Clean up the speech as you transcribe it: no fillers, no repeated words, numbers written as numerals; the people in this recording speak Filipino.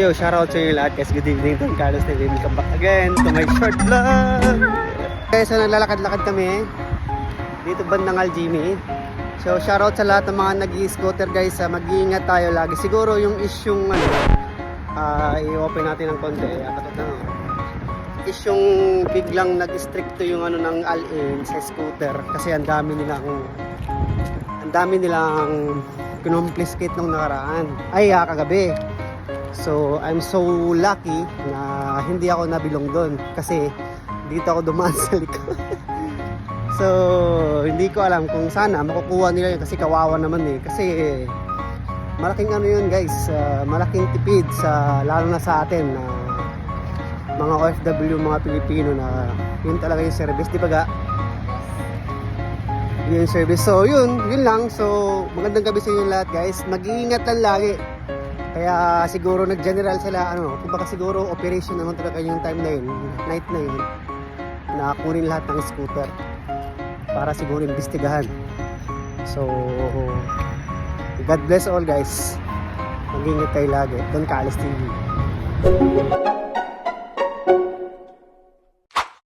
Yo, shoutout sa inyo lahat guys. Good evening, Don Carlos TV. Welcome back again to my short vlog. Guys, so naglalakad-lakad kami dito bandang Aljimi. So shoutout sa lahat ng mga nag-i-scooter guys. Mag-iingat tayo lagi. Siguro yung isyong i-open natin ng konti. Isyong biglang nag-stricto yung ng all-in sa scooter kasi ang dami nilang kinompliskate nung nakaraan. Kagabi. So, I'm so lucky na hindi ako nabilong doon kasi dito ako dumaan sa likod. So, hindi ko alam kung sana makukuha nila yun kasi kawawa naman kasi malaking yun guys, malaking tipid lalo na sa atin na mga OFW, mga Pilipino na yun talaga yung service, di ba ga? Yun yung service. So, yun lang. So, magandang gabi sa inyo lahat guys. Mag-iingat lang lagi. Kaya siguro nag-general sila, kumbaga siguro operation naman talaga yung time na yun, night na yun, na kunin lahat ng scooter para siguro imbestigahan. So, God bless all guys. Mag-ingat kayo lagi. Don Carlos TV.